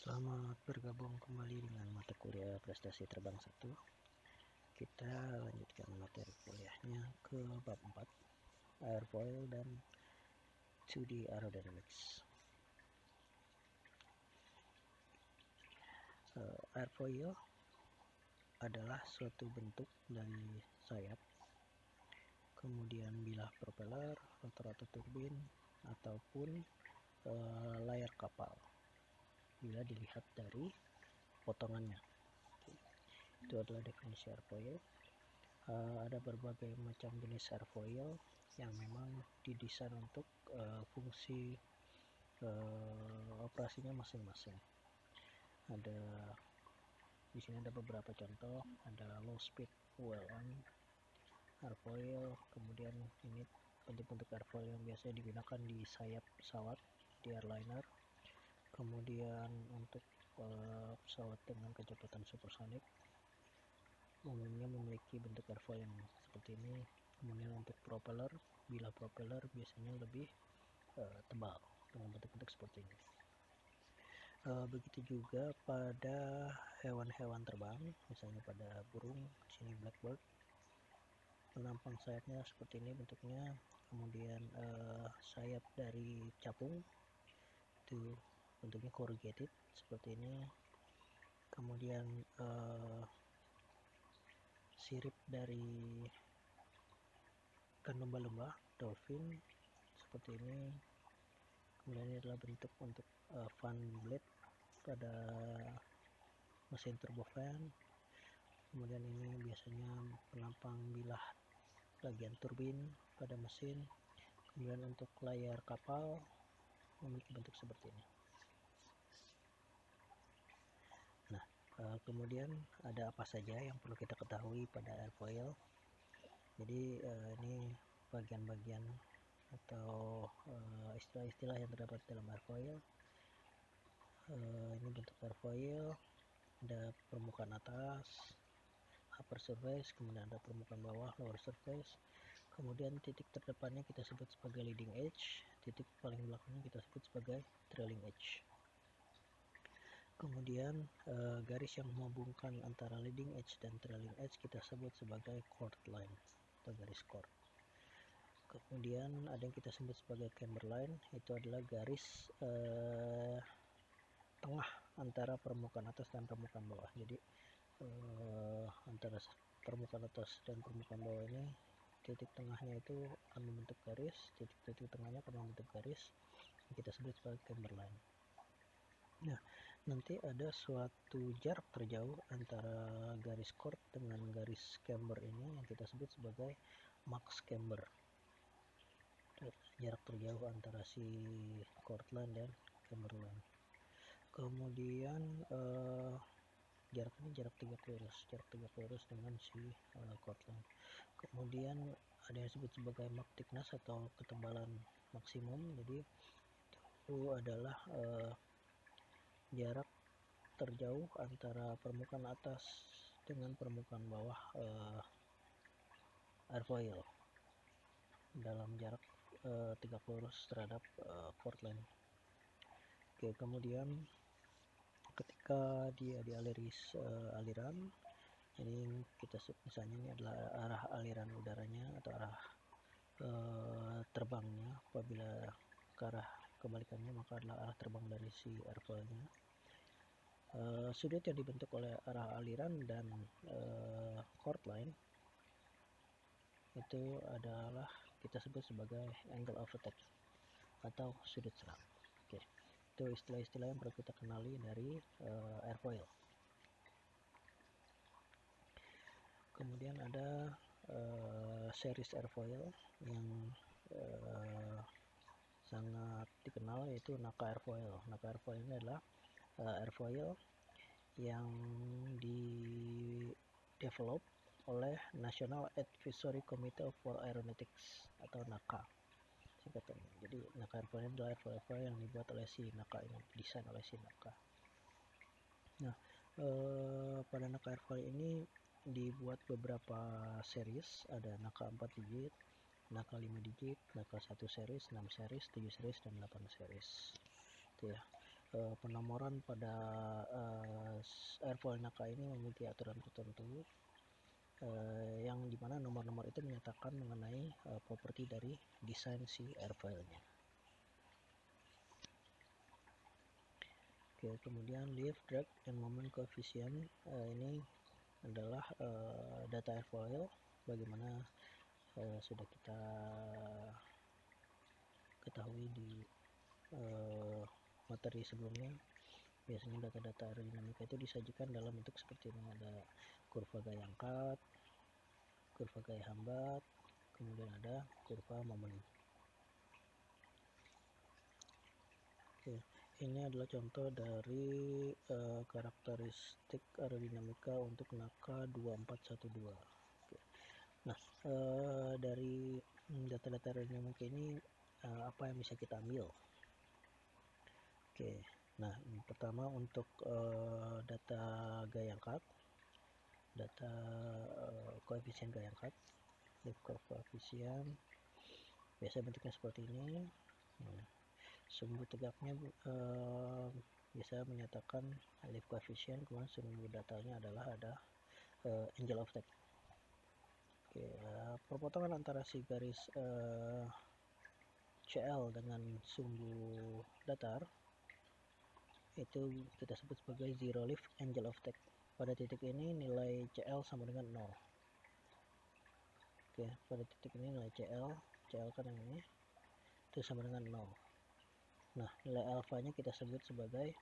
Selamat bergabung kembali dengan mata kuliah prestasi terbang 1. Kita lanjutkan materi kuliahnya ke bab 4, airfoil dan 2D aerodynamics. Airfoil adalah suatu bentuk dari sayap, kemudian bilah propeller, rotor turbin, ataupun layar kapal bila dilihat dari potongannya. Itu adalah definisi airfoil. Ada berbagai macam jenis airfoil yang memang didesain untuk fungsi operasinya masing-masing. Di sini ada beberapa contoh, ada low speed ULM airfoil, kemudian ini bentuk-bentuk airfoil yang biasanya digunakan di sayap pesawat, di airliner, kemudian untuk pesawat dengan kecepatan supersonik umumnya memiliki bentuk airfoil yang seperti ini. Kemudian untuk propeller, bilah propeller biasanya lebih tebal dengan bentuk-bentuk seperti ini. Begitu juga pada hewan-hewan terbang, misalnya pada burung, sini blackbird, penampang sayapnya seperti ini bentuknya. Kemudian sayap dari capung itu bentuknya corrugated seperti ini. Kemudian sirip dari ikan lumba-lumba, dolphin seperti ini. Kemudian ini adalah bentuk untuk fan blade pada mesin turbofan. Kemudian ini biasanya penampang bilah bagian turbin pada mesin. Kemudian untuk layar kapal memiliki bentuk seperti ini. Nah, kemudian ada apa saja yang perlu kita ketahui pada airfoil. Jadi ini bagian-bagian atau istilah-istilah yang terdapat dalam airfoil. Ini bentuk airfoil, ada permukaan atas, upper surface, kemudian ada permukaan bawah, lower surface. Kemudian titik terdepannya kita sebut sebagai leading edge, titik paling belakangnya kita sebut sebagai trailing edge. Kemudian garis yang menghubungkan antara leading edge dan trailing edge kita sebut sebagai chord line atau garis chord. Kemudian ada yang kita sebut sebagai camber line, itu adalah garis tengah antara permukaan atas dan permukaan bawah. Jadi antara permukaan atas dan permukaan bawah ini titik tengahnya itu akan membentuk garis, titik tengahnya akan membentuk garis yang kita sebut sebagai camber line. Nah, nanti ada suatu jarak terjauh antara garis chord dengan garis camber ini yang kita sebut sebagai max camber. Jarak terjauh antara si chord line dan camber line. Kemudian jarak ini jarak tegak lurus dengan si chord line. Kemudian ada yang disebut sebagai Mach thickness atau ketebalan maksimum. Jadi itu adalah jarak terjauh antara permukaan atas dengan permukaan bawah airfoil dalam jarak tegak lurus terhadap chord line. Oke, kemudian ketika dia dialiri aliran, ini kita sebut misalnya ini adalah arah aliran udaranya atau arah terbangnya. Apabila ke arah kebalikannya maka adalah arah terbang dari si airfoilnya. Sudut yang dibentuk oleh arah aliran dan chord line itu adalah kita sebut sebagai angle of attack atau sudut serang. Oke, itu istilah-istilah yang perlu kita kenali dari airfoil. Kemudian ada series airfoil yang sangat dikenal, yaitu NACA airfoil. NACA airfoil ini adalah airfoil yang di-develop oleh National Advisory Committee for Aeronautics atau NACA singkatannya. Jadi NACA airfoil ini adalah airfoil yang dibuat oleh si NACA ini, desain oleh si NACA. Nah, pada NACA airfoil ini dibuat beberapa series, ada NACA 4 digit, NACA 5 digit, NACA 1 series, 6 series, 7 series, dan 8 series. Itu ya. penomoran pada airfoil NACA ini memiliki aturan tertentu yang dimana nomor-nomor itu menyatakan mengenai properti dari desain si airfoilnya. Oke, kemudian lift, drag, dan moment coefficient ini adalah data airfoil bagaimana sudah kita ketahui di materi sebelumnya. Biasanya data-data aerodinamika itu disajikan dalam bentuk seperti ini, ada kurva gaya angkat, kurva gaya hambat, kemudian ada kurva momen. Oke, ini adalah contoh dari karakteristik aerodinamika untuk NACA 2412. Oke. Nah, dari data-data aerodinamika ini apa yang bisa kita ambil? Oke, nah pertama untuk data gaya angkat, data koefisien gaya angkat, lift curve koefisien, biasa bentuknya seperti ini. Nah, sumbu tegaknya bisa menyatakan lift coefficient, kemudian sumbu datanya adalah ada angle of attack. Oke, perpotongan antara si garis CL dengan sumbu datar itu kita sebut sebagai zero lift angle of attack. Pada titik ini nilai CL sama dengan 0. Oke, pada titik ini nilai CL kan yang ini itu sama dengan 0. Nah, nilai alfanya kita sebut sebagai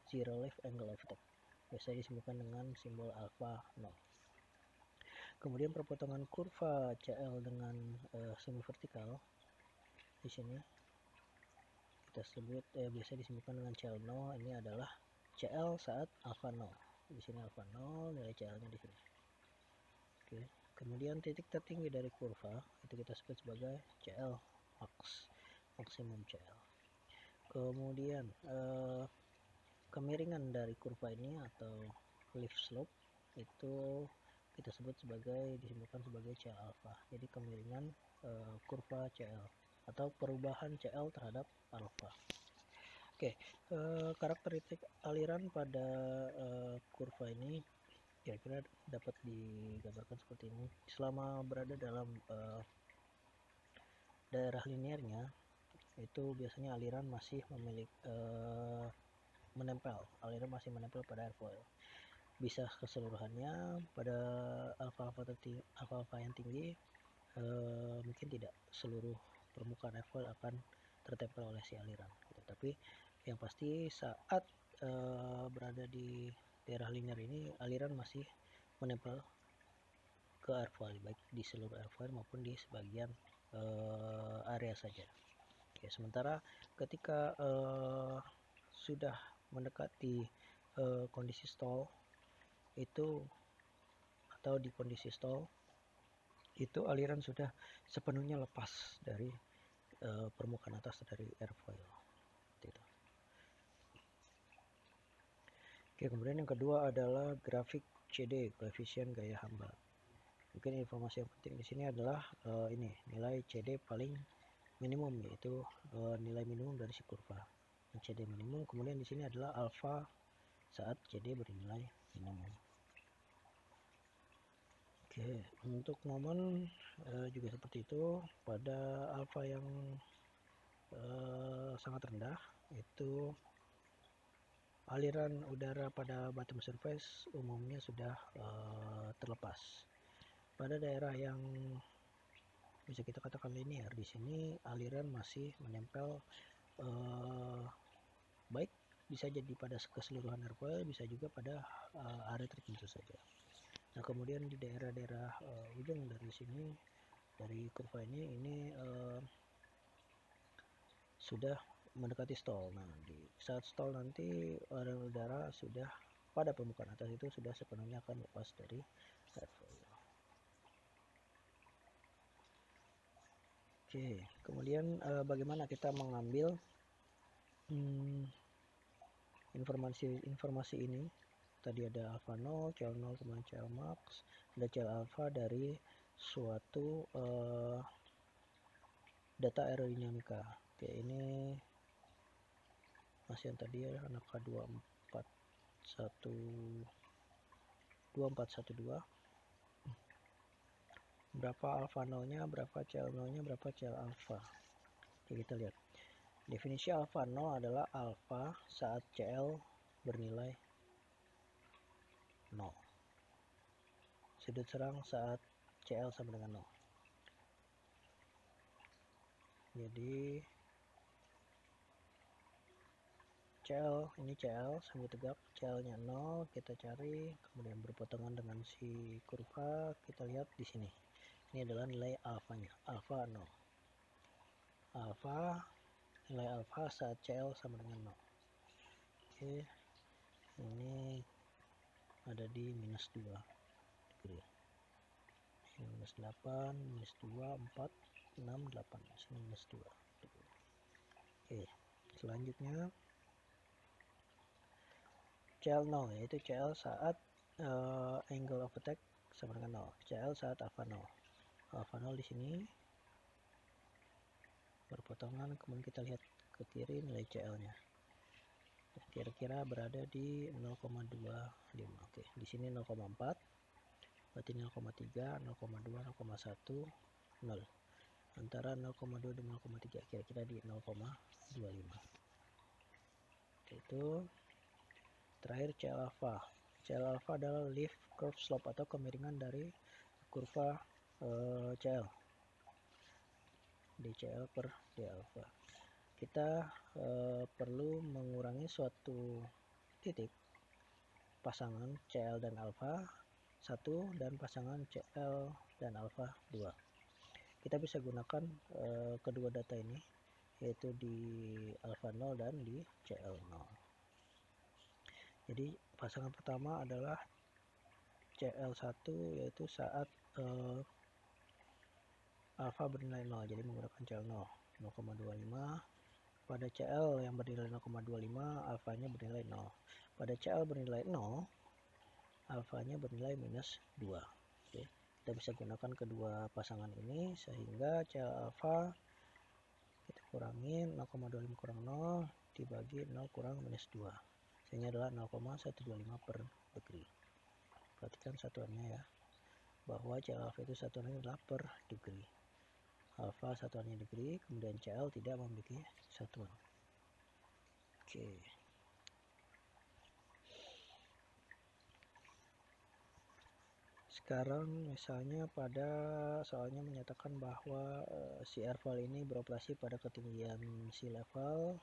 zero lift angle of attack, biasa disebutkan dengan simbol alfa 0. Kemudian perpotongan kurva CL dengan sumbu vertikal di sini kita sebut biasa disebutkan dengan CL 0. Ini adalah CL saat alfa 0. Di sini alfa 0, nilai CL-nya di sini. Oke. Kemudian titik tertinggi dari kurva itu kita sebut sebagai CL max, maksimum CL. Kemudian kemiringan dari kurva ini atau lift slope itu kita sebut sebagai, disebutkan sebagai CL alpha. Jadi kemiringan kurva CL atau perubahan CL terhadap alpha. Oke, karakteristik aliran pada kurva ini kira-kira dapat digambarkan seperti ini. Selama berada dalam daerah linearnya itu biasanya aliran masih memiliki aliran masih menempel pada airfoil. Bisa keseluruhannya pada alfa yang tinggi mungkin tidak seluruh permukaan airfoil akan tertempel oleh si aliran gitu. Tapi yang pasti saat berada di daerah linear ini aliran masih menempel ke airfoil, baik di seluruh airfoil maupun di sebagian area saja. Oke, sementara ketika sudah mendekati kondisi stall itu, atau di kondisi stall itu aliran sudah sepenuhnya lepas dari permukaan atas dari airfoil gitu. Oke, kemudian yang kedua adalah grafik CD, koefisien gaya hambat. Mungkin informasi yang penting di sini adalah ini nilai CD paling minimum, yaitu nilai minimum dari si kurva. CD minimum, kemudian di sini adalah alfa saat CD bernilai minimum. Oke, untuk momen juga seperti itu. Pada alfa yang sangat rendah itu aliran udara pada bottom surface umumnya sudah terlepas. Pada daerah yang bisa kita katakan linear, di sini aliran masih menempel baik bisa jadi pada keseluruhan airfoil, bisa juga pada area tertentu saja. Nah, kemudian di daerah-daerah ujung dari sini, dari kurva ini sudah mendekati stall. Nah, di saat stall nanti aliran udara sudah pada permukaan atas itu sudah sepenuhnya akan lepas dari airfoil. Oke, kemudian bagaimana kita mengambil informasi ini? Tadi ada alpha 0, CL 0, kemudian CL max, ada CL alpha dari suatu data aerodinamika. Oke, ini Mas yang tadi ya, angka 2412. Berapa alpha nolnya, berapa CL nolnya, berapa CL alpha. Oke, kita lihat. Definisi alpha nol adalah alpha saat CL bernilai 0. Sudut serang saat CL sama dengan 0. Jadi CL, ini CL sambil tegak, CL nya 0, kita cari, kemudian berpotongan dengan si kurva, kita lihat di sini. Ini adalah nilai alfanya, alfa 0. Alfa, nilai alfa saat CL sama dengan 0. Oke, ini ada di minus 2 degree. Ini minus 8, minus 2, 4, 6, 8, sini minus 2 degree. Oke, selanjutnya CL 0, yaitu CL saat angle of attack sama dengan 0. CL saat alpha 0. Alpha 0 di sini berpotongan, kemudian kita lihat ke kiri nilai CL-nya. Kira-kira berada di 0,25. Oke, di sini 0,4. Berarti 0,3, 0,2, 0,1, 0. Antara 0,2 dan 0,3 kira-kira di 0,25. Itu terakhir CL alpha. CL alpha adalah leaf curve slope atau kemiringan dari kurva CL. DCL per D alpha. Kita perlu mengurangi suatu titik pasangan CL dan alpha 1 dan pasangan CL dan alpha 2. Kita bisa gunakan kedua data ini, yaitu di alpha 0 dan di CL 0. Jadi pasangan pertama adalah CL1, yaitu saat alpha bernilai 0, jadi menggunakan CL 0,25. Pada CL yang bernilai 0,25, alfanya bernilai 0. Pada CL bernilai 0, alfanya bernilai minus 2. Oke, kita bisa gunakan kedua pasangan ini sehingga CL alfa kita kurangi 0,25 kurang 0 dibagi 0 kurang minus 2. Sehingga adalah 0,125 per degree. Perhatikan satuannya ya, bahwa CL alfa itu satuannya adalah per degree. Alfa satuannya degree, kemudian CL tidak memiliki satuan. Oke. Sekarang misalnya pada soalnya menyatakan bahwa si airfall ini beroperasi pada ketinggian sea level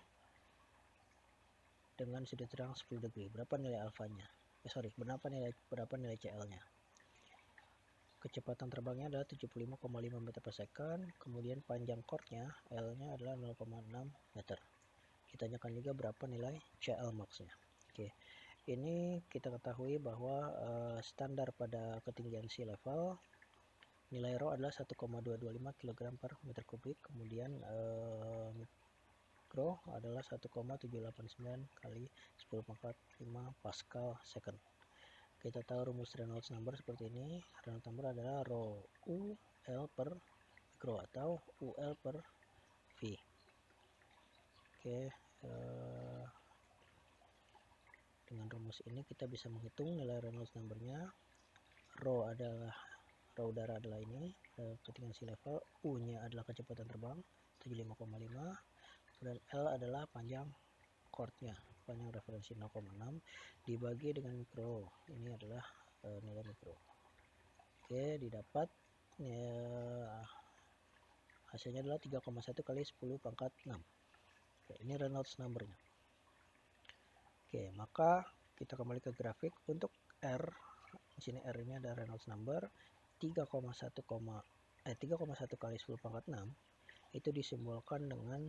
dengan sudut terang 10 degree. Berapa nilai alfanya? Berapa nilai CL-nya? Kecepatan terbangnya adalah 75,5 meter per second, kemudian panjang chordnya L-nya adalah 0,6 meter. Kita tanyakan juga berapa nilai CL max-nya. Oke, ini kita ketahui bahwa standar pada ketinggian sea level nilai rho adalah 1,225 kg per meter kubik, kemudian mikro adalah 1,789 kali 10 pangkat 5 pascal second. Kita tahu rumus Reynolds number seperti ini. Reynolds number adalah rho U L per mikro atau UL per V. Oke, dengan rumus ini kita bisa menghitung nilai Reynolds number-nya. Rho udara adalah ini, ketinggian sea level, U-nya adalah kecepatan terbang 75,5, kemudian L adalah panjang chordnya, panjang referensi 0,6 dibagi dengan mikro, ini adalah nilai mikro. Oke, didapat ya, hasilnya adalah 3,1 kali 10 pangkat 6. Oke, ini Reynolds number-nya. Oke, maka kita kembali ke grafik. Untuk R, di sini R ini ada Reynolds number 3,1 kali 10 pangkat 6 itu disimbolkan dengan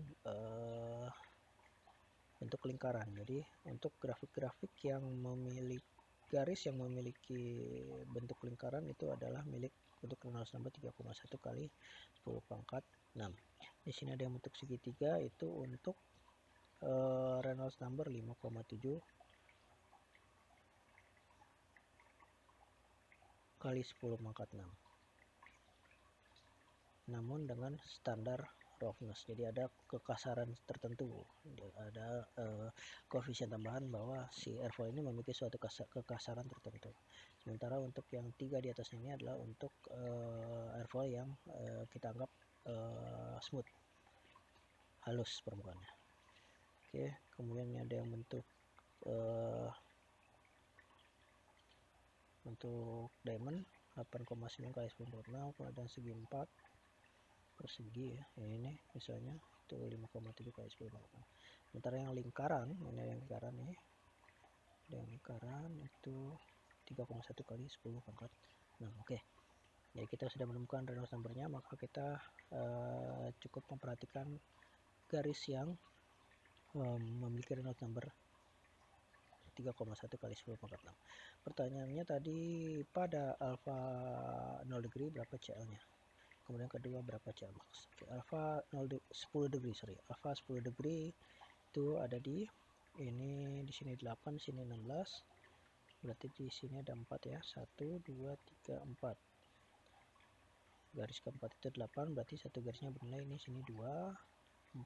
bentuk lingkaran. Jadi untuk grafik-grafik yang memiliki garis yang memiliki bentuk lingkaran itu adalah milik untuk Reynolds number 3,1 kali 10 pangkat 6. Di sini ada yang bentuk segitiga, itu untuk Reynolds number 5,7 kali 10 pangkat 6. Namun dengan standar roughness, jadi ada kekasaran tertentu, ada koefisien tambahan bahwa si airfoil ini memiliki suatu kekasaran tertentu. Sementara untuk yang 3 di atasnya ini adalah untuk airfoil yang kita anggap smooth, halus permukaannya. Oke, kemudian ini ada yang bentuk diamond 8,9 kali 10/6, kemudian segi 4 persegi ya, ini misalnya itu 5,7 kali 10/6. Sementara yang lingkaran, ini yang lingkaran nih, yang lingkaran itu 3,1 kali 10/6. Oke. Jadi kita sudah menemukan Reynolds number-nya, maka kita cukup memperhatikan garis yang memiliki Reynolds number 3,1 kali 10/6. Pertanyaannya tadi pada alpha 0 degree berapa CL-nya? Kemudian kedua berapa CL max? Oke, alpha 10 degree, alpha 10 degree itu ada di ini, di sini 8, sini 16. Berarti di sini ada 4 ya. 1 2 3 4. Garis keempat itu 8, berarti satu garisnya bernilai ini sini 2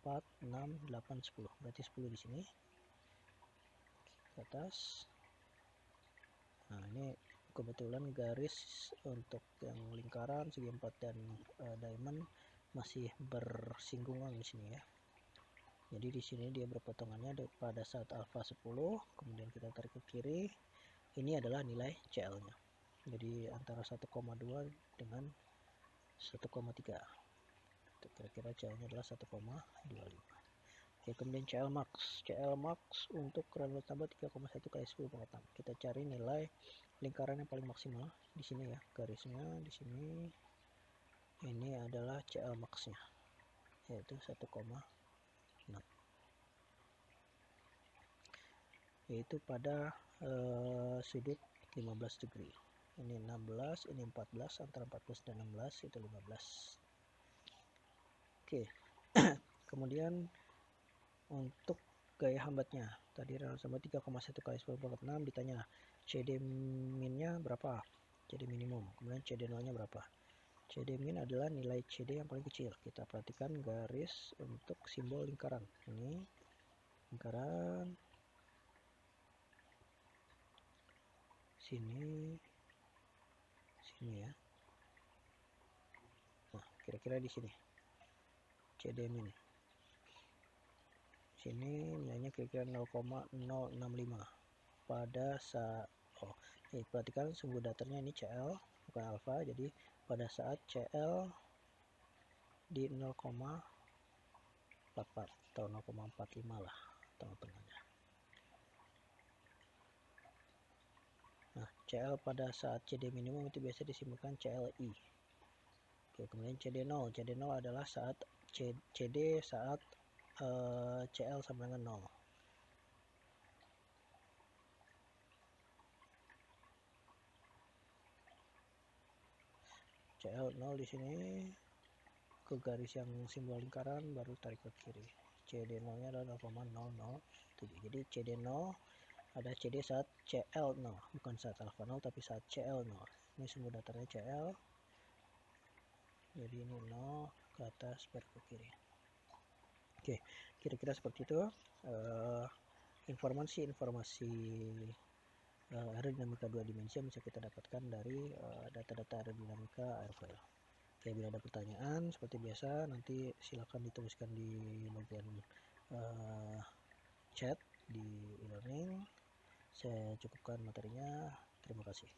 4 6 8 10. Berarti 10 di sini. Ke atas. Nah, ini kebetulan garis untuk yang lingkaran, segi 4 dan diamond masih bersinggungan di sini ya. Jadi di sini dia berpotongannya pada saat alpha 10, kemudian kita tarik ke kiri. Ini adalah nilai CL-nya. Jadi antara 1,2 dengan 1,3. Kira-kira CL-nya adalah 1,25. Oke, kemudian CL max. CL max untuk Reynolds number 3,1 kali 10/6. Kita cari nilai lingkaran yang paling maksimal di sini ya, garisnya di sini. Ini adalah CL max-nya, yaitu 1,6. Yaitu pada sudut 15 degree. Ini 16, ini 14, antara 14 dan 16 itu 15. Oke. Kemudian untuk gaya hambatnya tadi Reynolds number 3,1 kali 10/6, ditanya CD min-nya berapa, CD minimum, kemudian CD 0-nya berapa. CD min adalah nilai CD yang paling kecil. Kita perhatikan garis untuk simbol lingkaran. Ini lingkaran, sini ya. Nah, kira-kira di sini CD min. Sini nilainya kira-kira 0,065 pada saat perhatikan sumbu datarnya ini CL bukan alpha, jadi pada saat CL di 0,44 atau 0,45 lah tengah-tengahnya. Nah, CL pada saat CD minimum itu biasa disimbolkan CLI. Oke, kemudian CD0. CD0 adalah saat CD saat CL sama dengan 0. CL 0 di sini ke garis yang simbol lingkaran, baru tarik ke kiri. CD0 nya adalah 0,007. Jadi CD0 ada CD saat CL0, bukan saat alpha 0 tapi saat CL0. Ini sumbu datarnya CL, jadi ini 0 ke atas baru ke kiri. Oke, kira-kira seperti itu informasi-informasi aerodinamika 2 dimensi yang bisa kita dapatkan dari data-data aerodinamika airfoil. Oke, bila ada pertanyaan seperti biasa nanti silakan dituliskan di bagian chat di e-learning. Saya cukupkan materinya. Terima kasih.